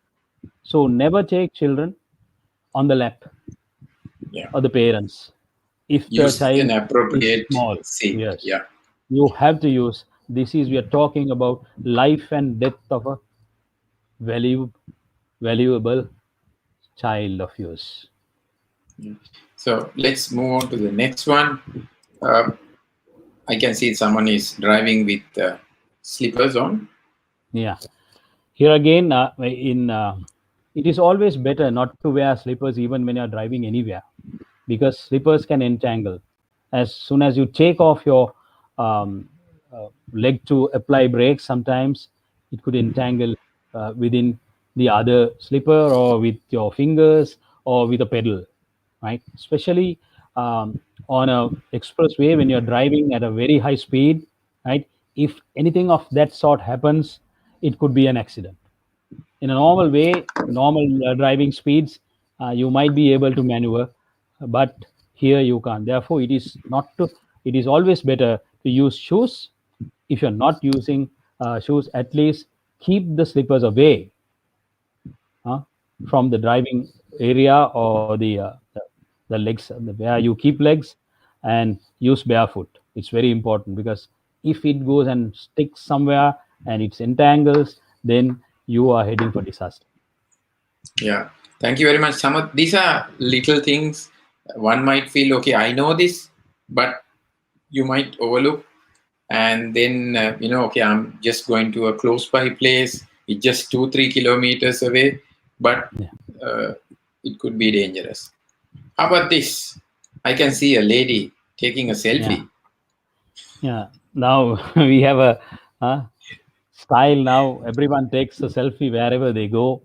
So never take children on the lap Yeah. of the parents if the Use an child is appropriate small. seat. Yes, Yeah. you have to use. This is, we are talking about life and death of a value, valuable child of yours. So let's move on to the next one. Uh, I can see someone is driving with slippers on. Yeah. Here again, in it is always better not to wear slippers even when you are driving anywhere, because slippers can entangle. As soon as you take off your leg to apply brakes, sometimes it could entangle within the other slipper or with your fingers or with a pedal, right? Especially on a expressway when you're driving at a very high speed, right? If anything of that sort happens, it could be an accident. In a normal way, normal driving speeds, you might be able to maneuver, but here you can't. Therefore, it is not to. It is always better to use shoes. If you're not using shoes, at least keep the slippers away uh, from the driving area, or the legs where you keep legs, and use barefoot. It's very important, because if it goes and sticks somewhere and it's entangles, then you are heading for disaster. Yeah. Thank you very much. Some of these are little things one might feel, okay, I know this, but you might overlook. And then, okay, I'm just going to a close by place. It's just 2-3 kilometers away, but Yeah, uh, it could be dangerous. How about this? I can see a lady taking a yeah, selfie. yeah. Now we have a uh, style. Now everyone takes a selfie wherever they go,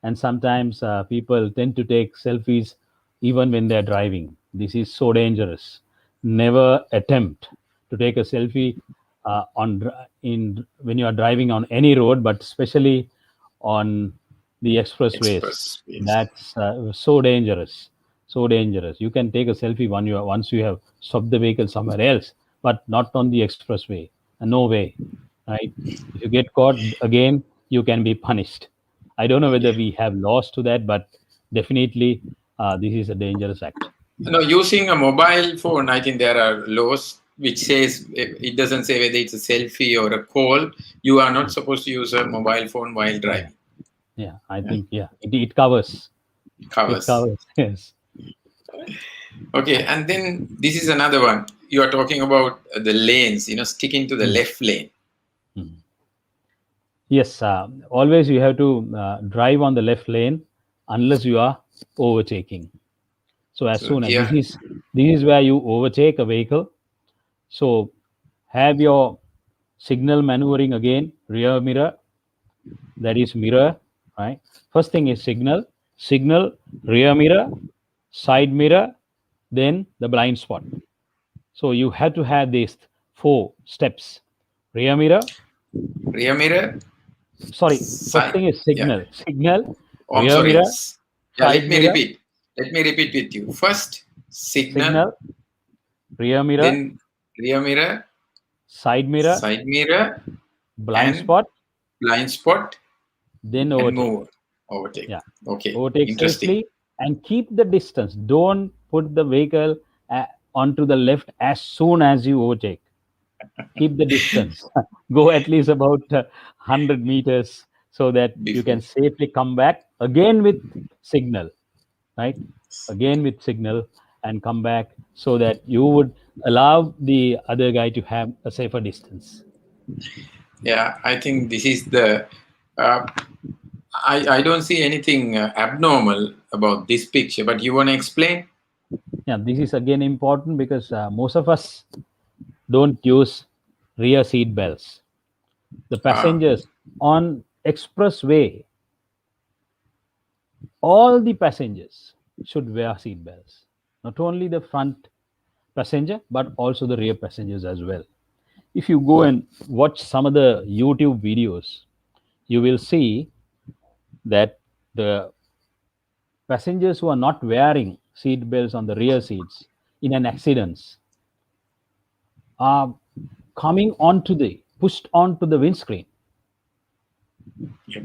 and sometimes people tend to take selfies even when they're driving. This is so dangerous. Never attempt to take a selfie in when you are driving on any road, but especially on the expressways. Expressways. That's so dangerous, so dangerous. You can take a selfie once you have stopped the vehicle somewhere else, but not on the expressway. No way, right? If you get caught again, you can be punished. I don't know whether Okay. we have laws to that, but definitely this is a dangerous act. No, using a mobile phone, I think there are laws which says it doesn't say whether it's a selfie or a call. You are not Mm. supposed to use a mobile phone while Yeah, driving. yeah. I Yeah. think yeah, it covers. It Covers. covers. Yes. Okay, and then this is another one. You are talking about the lanes, sticking to the Mm. left lane. Mm. Yes. Always you have to drive on the left lane unless you are overtaking. So as So soon as here, this is where you overtake a vehicle. So have your signal maneuvering again, rear mirror, that is mirror, right? First thing is signal, rear mirror, side mirror, then the blind spot. So you have to have these four steps: rear mirror. rear mirror, Sorry, first side. thing is Yeah. signal, Oh, I'm rear sorry. mirror, Yeah, side mirror, Let me repeat with you. First, signal, signal, rear mirror, then rear mirror, side mirror, side mirror, blind and spot, blind spot, then and overtake. move. Overtake. Yeah, Okay, overtake interesting. safely and keep the distance. Don't put the vehicle onto the left as soon as you overtake. Keep the distance. Go at least about 100 meters so that you Before. can safely come back again with signal, right? Again with signal, and come back so that you would allow the other guy to have a safer distance. Yeah, I think this is the. Uh, I don't see anything abnormal about this picture, but you want to explain? Yeah, this is again important because most of us don't use rear seat belts. The Uh, passengers on expressway, all the passengers should wear seat belts. Not only the front passenger, but also the rear passengers as well. If you go and watch some of the YouTube videos, you will see that the passengers who are not wearing seat belts on the rear seats in an accident are coming onto the pushed onto the windscreen. yeah,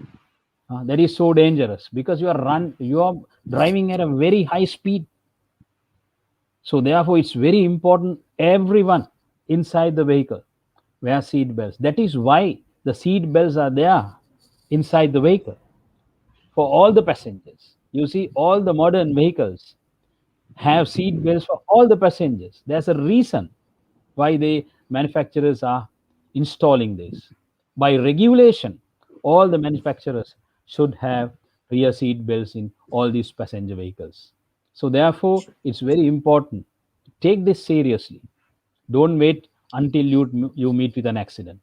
That is so dangerous because you are driving at a very high speed. So therefore, it's very important everyone inside the vehicle wear seat belts. That is why the seat belts are there inside the vehicle for all the passengers. You see, all the modern vehicles have seat belts for all the passengers. There's a reason why the manufacturers are installing this. By regulation, all the manufacturers should have rear seat belts in all these passenger vehicles. So therefore, it's very important. Take this seriously. Don't wait until you meet with an accident,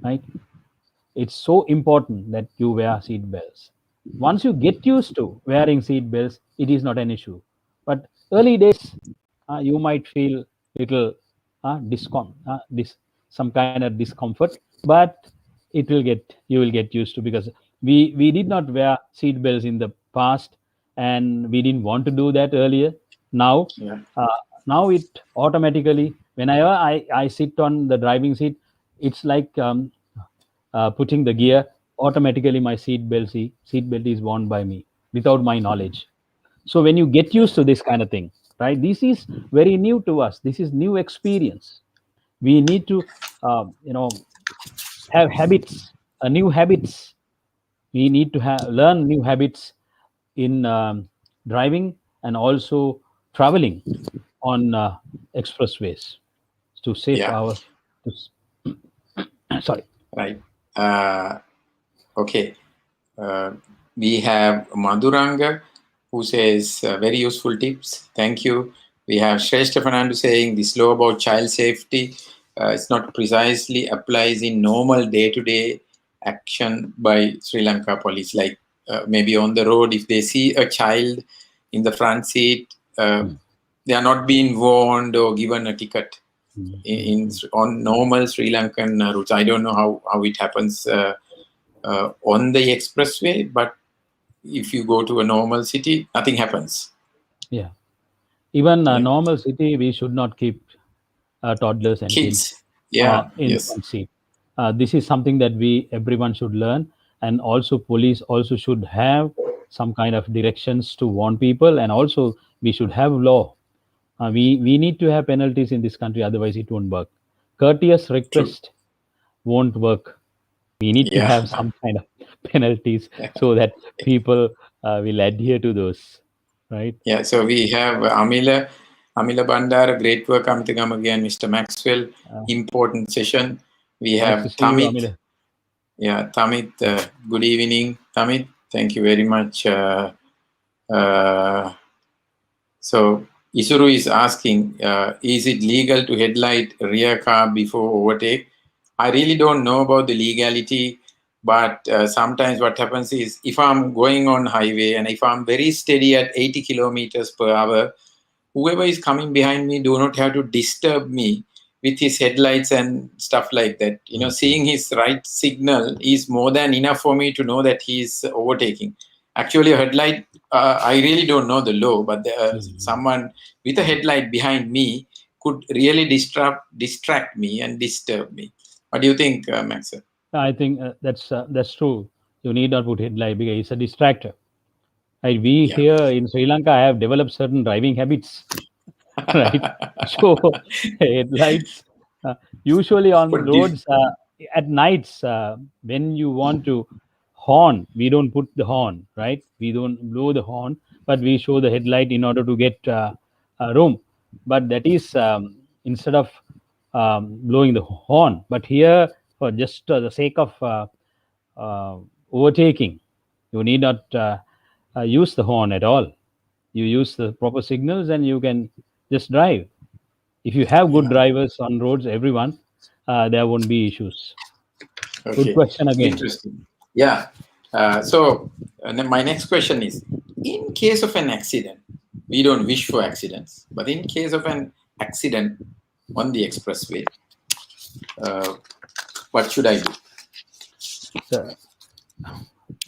right? It's so important that you wear seat belts. Once you get used to wearing seat belts, it is not an issue. But early days, you might feel little some kind of discomfort, but you will get used to, because we did not wear seat belts in the past, and we didn't want to do that earlier. Now, Yeah. uh, now it automatically, whenever I sit on the driving seat, it's like putting the gear. Automatically my seat belt is worn by me without my knowledge. So when you get used to this kind of thing, right, this is very new to us, this is new experience. We need to you know have habits, new habits. We need to learn new habits in driving, and also traveling on expressways to save Yeah. our to, sorry. Right. Uh, okay. Uh, we have Madhuranga who says very useful tips. Thank you. We have Shrestha Fernando saying this law about child safety it's not precisely applies in normal day-to-day action by Sri Lanka police. Like maybe on the road, if they see a child in the front seat, they are not being warned or given a ticket. In on normal Sri Lankan routes, I don't know how it happens on the expressway, but if you go to a normal city, nothing happens. Yeah, even a Yeah, normal city, we should not keep toddlers and kids kids. Yeah, in yes, front seat. This is something that we everyone should learn, and also police also should have some kind of directions to warn people, and also we should have law. We need to have penalties in this country, otherwise it won't work. Courteous true. request won't work. We need to Yeah, have some kind of penalties so that people will adhere to those, right? yeah. So we have Amila Bandara, great work, Amitigam again, Mr. Maxwell, Uh, important session. We nice to have see you, Tamit. Amir. Yeah, Tamit, good evening, Tamit. Thank you very much. Uh, So Isuru is asking, is it legal to headlight rear car before overtake? I really don't know about the legality, but sometimes what happens is if I'm going on highway and if I'm very steady at 80 kilometers per hour, whoever is coming behind me do not have to disturb me with his headlights and stuff like that. You know, seeing his right signal is more than enough for me to know that he is overtaking. Actually, a headlight, I really don't know the law, but someone with a headlight behind me could really distract me and disturb me. What do you think, Max? I think that's true. You need not put headlight because it's a distractor. Right? We Yeah. here in Sri Lanka have developed certain driving habits, right? So headlights, usually on For diff- roads at nights, when you want to horn, we don't put the horn, right? We don't blow the horn, but we show the headlight in order to get room. But that is instead of blowing the horn. But here, for just the sake of uh, overtaking, you need not use the horn at all. You use the proper signals and you can just drive. If you have good yeah. drivers on roads, everyone, there won't be issues. Good Okay. question again. Interesting. Yeah. Then my next question is: in case of an accident, we don't wish for accidents, but in case of an accident on the expressway, uh, what should I do? So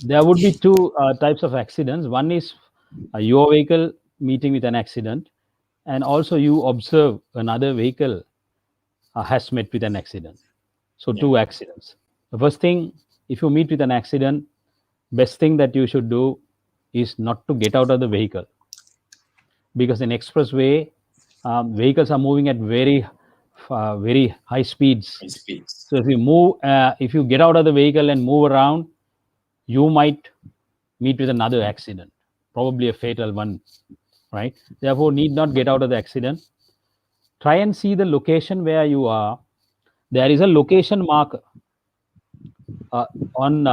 there would be two types of accidents. One is your vehicle meeting with an accident, and also you observe another vehicle has met with an accident. So Yeah. two accidents. The first thing, if you meet with an accident, best thing that you should do is not to get out of the vehicle, because in expressway, vehicles are moving at very high speeds. High speeds. So if you get out of the vehicle and move around, you might meet with another accident, probably a fatal one, right? Therefore, need not get out of the accident. Try and see the location where you are. There is a location marker uh, on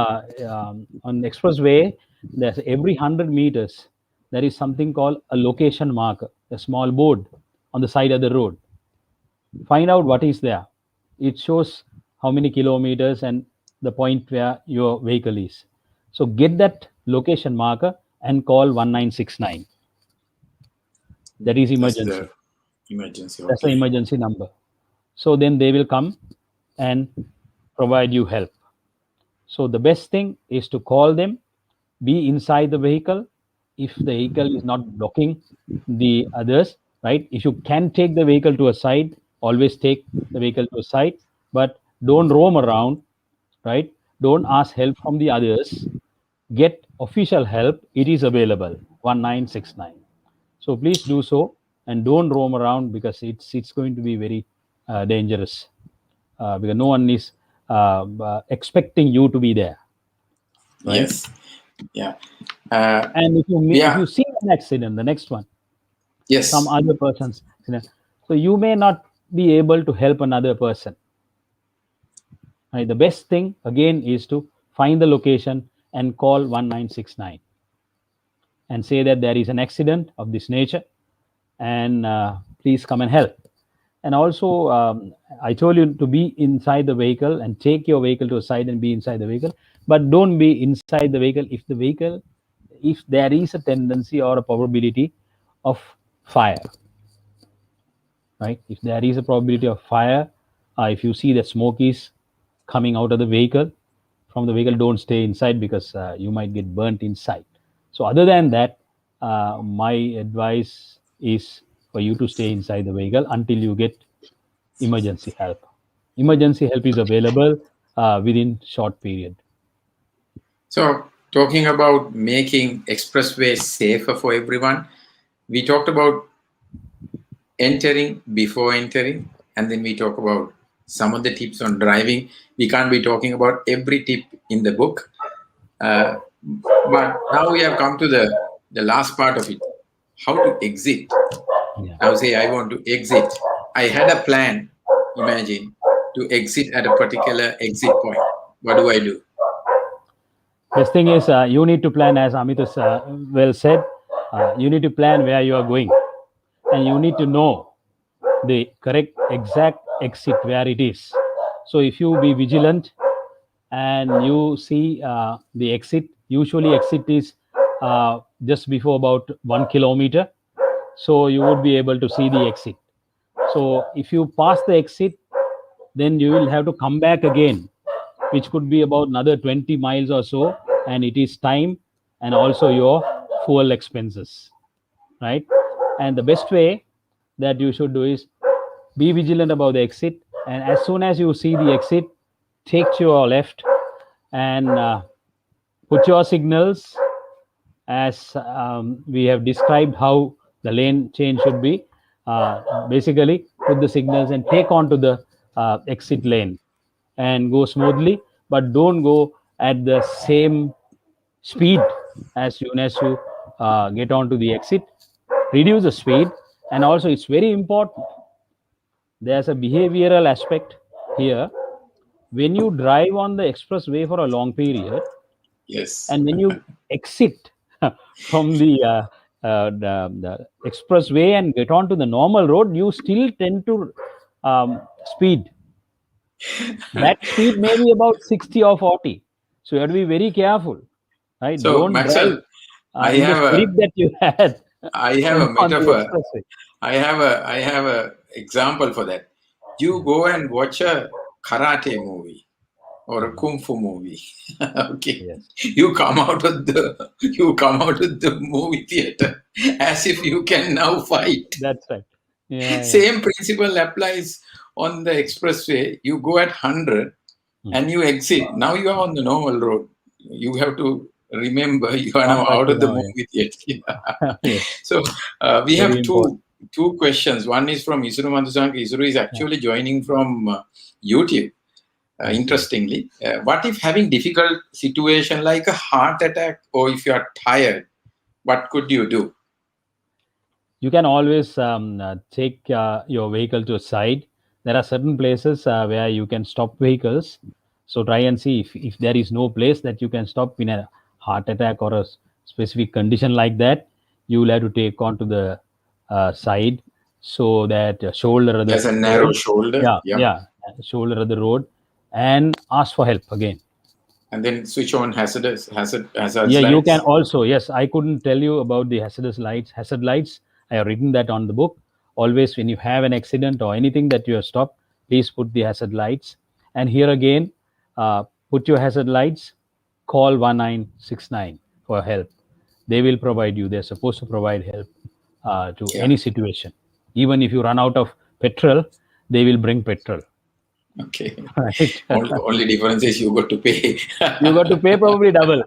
expressway. There's every 100 meters. There is something called a location marker, a small board on the side of the road. Find out what is there. It shows how many kilometers and the point where your vehicle is. So get that location marker and call 1969. That is That's the emergency. emergency. That's the Okay. emergency number. So then they will come and provide you help. So the best thing is to call them, be inside the vehicle. If the vehicle is not blocking the others, right? If you can take the vehicle to a side, always take the vehicle to a side, but don't roam around, right? Don't ask help from the others. Get official help. It is available 1969. So please do so and don't roam around because it's going to be very dangerous because no one is expecting you to be there, right? Yes. Yeah. Uh, And if yeah. you see an accident, the next one, some Yes. other person's accident, so you may not be able to help another person. Right? The best thing again is to find the location and call 1969 and say that there is an accident of this nature and please come and help. And also, I told you to be inside the vehicle and take your vehicle to a side and be inside the vehicle, but don't be inside the vehicle if there is a tendency or a probability of fire, right? If there is a probability of fire, if you see that smoke is coming out of the vehicle, from the vehicle, don't stay inside because you might get burnt inside. So, other than that, my advice is for you to stay inside the vehicle until you get emergency help. Emergency help is available within short period. So, talking about making expressways safer for everyone, we talked about entering, before entering, and then we talk about some of the tips on driving. We can't be talking about every tip in the book, uh, but now we have come to the last part of it: how to exit. Yeah. Now, say I want to exit. I had a plan. Imagine to exit at a particular exit point. What do I do? Best thing is you need to plan, as Amit has well said. You need to plan where you are going, and you need to know the correct exact exit where it is. So if you be vigilant and you see the exit, usually exit is just before about 1 kilometer, so you would be able to see the exit. So if you pass the exit, then you will have to come back again, which could be about another 20 miles or so, and it is time and also your fuel expenses, right? And the best way that you should do is be vigilant about the exit, and as soon as you see the exit, take to your left and put your signals as we have described how the lane change should be. Basically, put the signals and take on to the exit lane and go smoothly, but don't go at the same speed as soon as you get onto the exit. Reduce the speed, and also it's very important. There's a behavioral aspect here. When you drive on the expressway for a long period, Yes. and when you exit from the expressway and get onto the normal road, you still tend to speed. That speed may be about 60 or 40. So you have to be very careful, right? So, Don't drive Maxwell, I in the have spirit a that you had I have when a on the metaphor. expressway. I have a example for that. You Yeah. go and watch a karate movie or a Mhm. kung fu movie. Okay, Yes, you come out of the movie theater as if you can now fight. that's right. Yeah, yeah. Same principle applies on the expressway. You go at 100 Mm. and you exit. Now you are on the normal road. You have to remember you are Come now back out to of the now. movie theater. Yeah. Yes, So we very have important. two questions. One is from Isuru Madhusank. Isuru is Yeah. actually joining from YouTube. Okay. Interestingly, what if having difficult situation like a heart attack, or if you are tired, what could you do? You can always take your vehicle to a side. There are certain places where you can stop vehicles. So try and see if there is no place that you can stop in a heart attack or a specific condition like that. You will have to take on to the side so that shoulder of the There's a narrow road. shoulder, Yeah, yeah, yeah, shoulder of the road, and ask for help again. and then switch on hazards Yeah, you can lights. also. Yes, I couldn't tell you about the hazardous lights. Hazard lights, I have written that on the book. Always, when you have an accident or anything that you have stopped, please put the hazard lights. And here again, put your hazard lights, call 1969 for help. They will provide you. They're supposed to provide help to Yeah. any situation. Even if you run out of petrol, they will bring petrol. Okay. Right? Only difference is you got to pay. You got to pay probably double,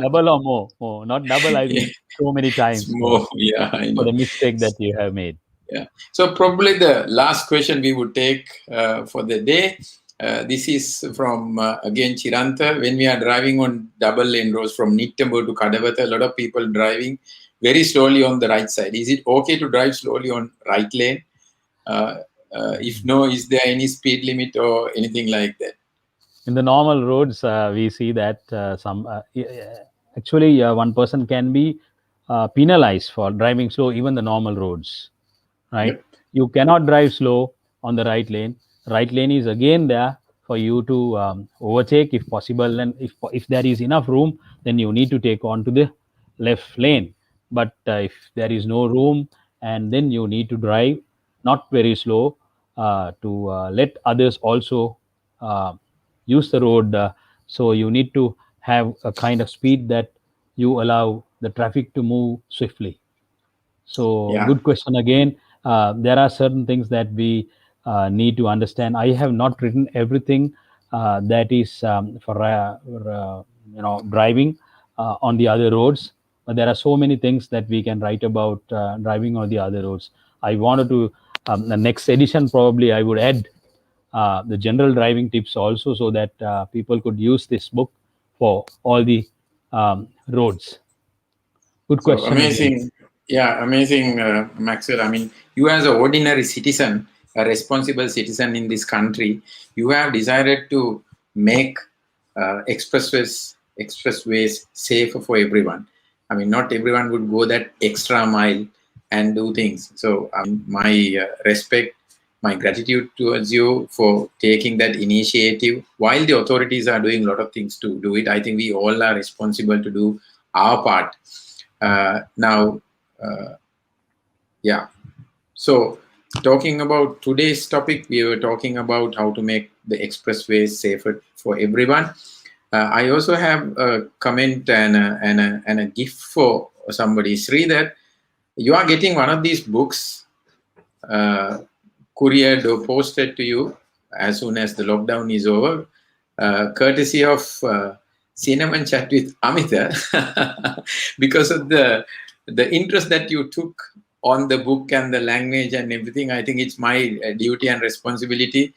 double or more. More, not double. I Yeah, mean, so many it's times more more. Yeah, I for know. the mistake that you have made. Yeah. So probably the last question we would take for the day. This is from again Chiranta. When we are driving on double lane roads from Nittambo to Kadavatha, a lot of people driving very slowly on the right side. Is it okay to drive slowly on right lane? Uh, if no, is there any speed limit or anything like that? In the normal roads, we see that actually one person can be penalized for driving slow, even the normal roads. Right? Yep. You cannot drive slow on the right lane. Right lane is again there for you to overtake if possible, and if there is enough room, then you need to take on to the left lane. But if there is no room, and then you need to drive not very slow to let others also uh, use the road. So you need to have a kind of speed that you allow the traffic to move swiftly. So, Yeah. good question again. There are certain things that we need to understand. I have not written everything that is for driving on the other roads, but there are so many things that we can write about driving on the other roads. I wanted to the next edition probably I would add the general driving tips also, so that people could use this book for all the roads. Good So question again. amazing. Yeah, amazing, Maxwell. I mean, you as an ordinary citizen, a responsible citizen in this country, you have decided to make expressways safer for everyone. I mean, not everyone would go that extra mile and do things. So, my respect, my gratitude towards you for taking that initiative. While the authorities are doing a lot of things to do it, I think we all are responsible to do our part. Now, uh, yeah. So, talking about today's topic, we were talking about how to make the expressways safer for everyone. I also have a comment and a gift for somebody. Sri, that you are getting one of these books uh, couriered or posted to you as soon as the lockdown is over, courtesy of Cinnamon Chat with Amita, because of the interest that you took on the book and the language and everything. I think it's my duty and responsibility,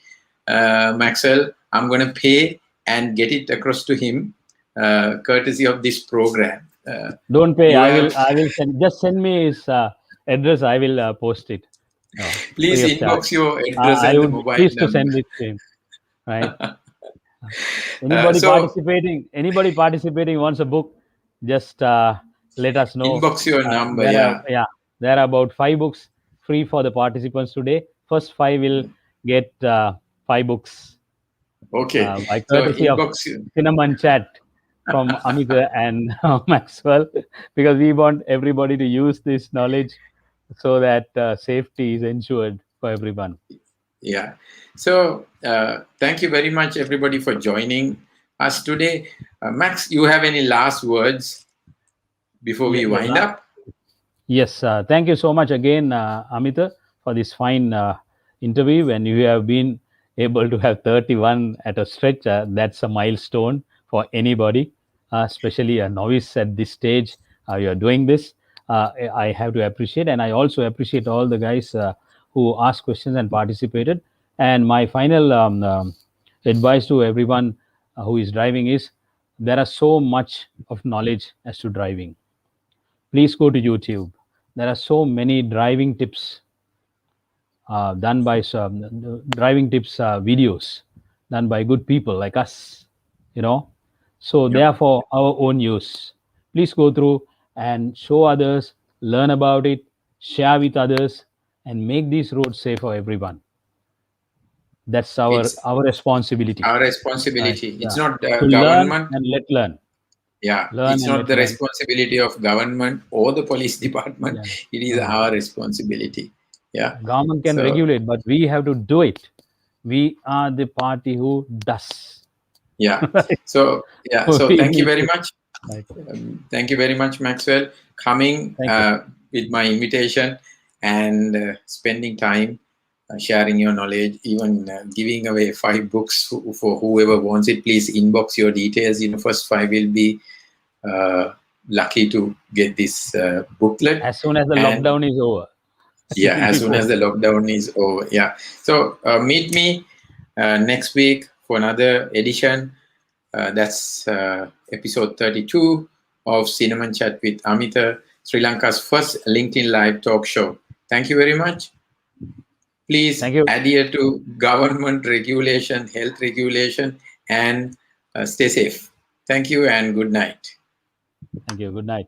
Maxwell. I'm going to pay and get it across to him, courtesy of this program. Don't pay. You I will. have I will send. Just send me his address. I will post it. Free please of charge. inbox your address I and the would mobile please to number. send it to him. Right. So Anybody participating wants a book. Just let us know. inbox your number, There are yeah. there are about 5 books free for the participants today. First five will get 5 books Okay. by So courtesy of inbox you. Cinnamon Chat from Amita and Maxwell, because we want everybody to use this knowledge so that safety is ensured for everyone. Yeah. So thank you very much, everybody, for joining us today. Max, you have any last words before Yeah, we the wind up? Yes, thank you so much again, Amita, for this fine interview. And you have been able to have 31 at a stretch. That's a milestone for anybody, especially a novice at this stage. You are doing this. I have to appreciate, and I also appreciate all the guys who asked questions and participated. And my final advice to everyone who is driving is there are so much of knowledge as to driving. Please go to YouTube. There are so many driving tips done by some driving tips videos done by good people like us, you know. So they Yep. are for our own use. Please go through and show others, learn about it, share with others, and make these roads safe for everyone. That's It's our responsibility, our right? responsibility. It's Yeah, not to learn government. and let learn, Yeah, learn it's and not let the learn. responsibility of government or the police department. Yeah. It is No, no. our responsibility. Yeah. Government can So regulate, but we have to do it. We are the party who does. Yeah. Right? So yeah. So We thank you need very to. much. Right. Thank you very much, Maxwell, coming Thank you. with my invitation and spending time sharing your knowledge, even giving away 5 books for whoever wants it. Please inbox your details. First 5 will be uh, lucky to get this booklet. As soon as the And lockdown is over, yeah, we'll as be soon as the posting. lockdown is over. Yeah. So meet me next week for another edition. That's episode 32 of Cinnamon Chat with Amita, Sri Lanka's first LinkedIn live talk show. Thank you very much. Please Thank you. adhere to government regulation, health regulation, and stay safe. Thank you and good night. Thank you. Good night.